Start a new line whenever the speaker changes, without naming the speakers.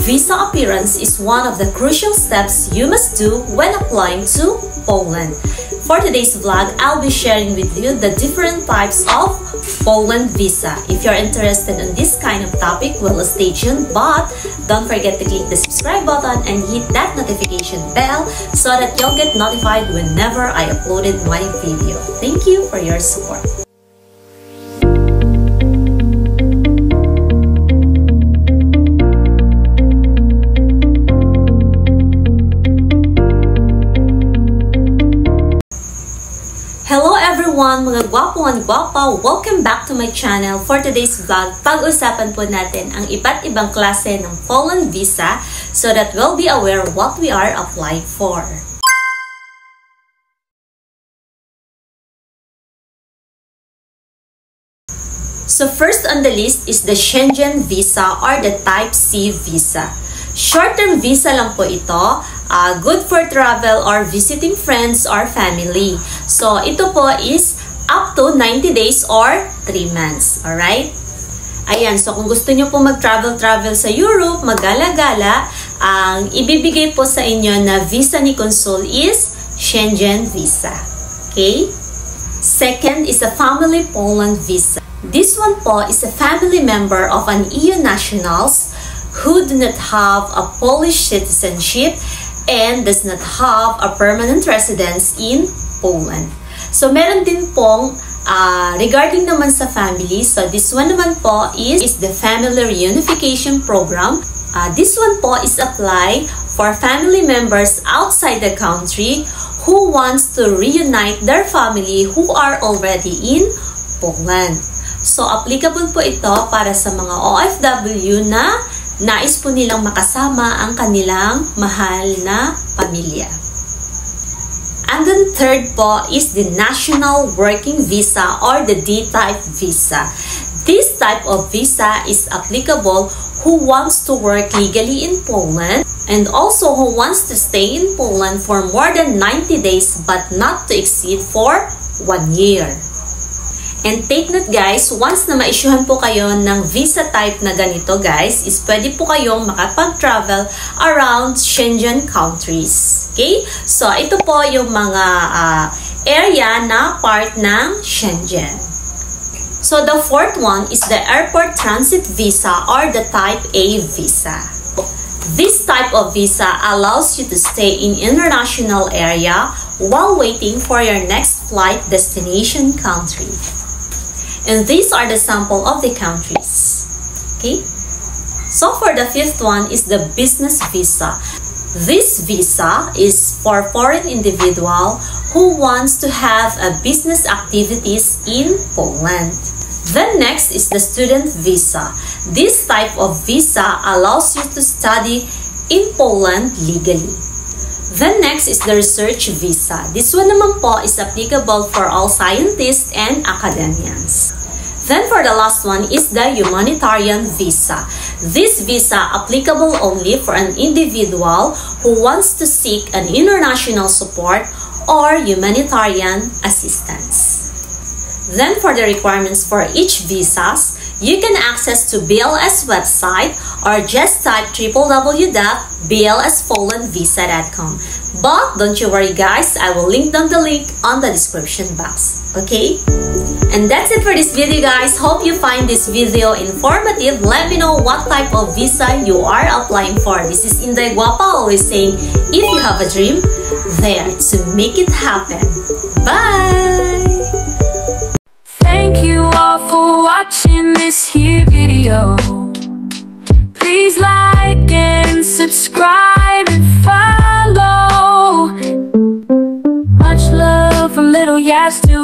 Visa appearance is one of the crucial steps you must do when applying to Poland. For today's vlog, I'll be sharing with you the different types of Poland visa. If you're interested in this kind of topic, well, stay tuned, but don't forget to click the subscribe button and hit that notification bell so that you'll get notified whenever I uploaded my video. Thank you for your support. Hello everyone, mga gwapo at gwapa! Welcome back to my channel. For today's vlog, pag-usapan po natin ang iba't ibang klase ng Poland visa so that we'll be aware what we are applying for. So first on the list is the Schengen visa or the Type C visa. Short-term visa lang po ito, good for travel or visiting friends or family. So ito po is up to 90 days or 3 months. Alright? Ayan, so kung gusto nyo po mag-travel sa Europe, mag-gala-gala, ang ibibigay po sa inyo na visa ni Consul is Schengen visa. Okay? Second is the Family Poland visa. This one po is a family member of an EU nationals who do not have a Polish citizenship and does not have a permanent residence in Poland. So, meron din pong regarding naman sa family. So, this one naman po is the Family Reunification Program. This one po is applied for family members outside the country who wants to reunite their family who are already in Poland. So, applicable po ito para sa mga OFW na nais po nilang makasama ang kanilang mahal na pamilya. And then third po is the National Working Visa or the D-type visa. This type of visa is applicable who wants to work legally in Poland and also who wants to stay in Poland for more than 90 days but not to exceed for 1 year. And take note guys, once na ma-issuehan po kayo ng visa type na ganito guys, is pwede po kayong makapag-travel around Schengen countries. Okay? So, ito po yung mga area na part ng Schengen. So, the fourth one is the Airport Transit Visa or the Type A visa. This type of visa allows you to stay in international area while waiting for your next flight destination country. And these are the sample of the countries. Okay? So for the fifth one is the business visa. This visa is for foreign individual who wants to have a business activities in Poland. Then next is the student visa. This type of visa allows you to study in Poland legally. Then next is the research visa. This one naman po is applicable for all scientists and academians. Then for the last one is the humanitarian visa. This visa applicable only for an individual who wants to seek an international support or humanitarian assistance. Then for the requirements for each visas, you can access to BLS website or just type www.blspolandvisa.com. But don't you worry guys, I will link down the link on the description box. Okay? And that's it for this video guys. Hope you find this video informative. Let me know what type of visa you are applying for. This is Inday Guapa always saying, if you have a dream, there to make it happen. Bye!
Thank you all for watching this here video. Please like and subscribe and follow. Much love from Little Yas to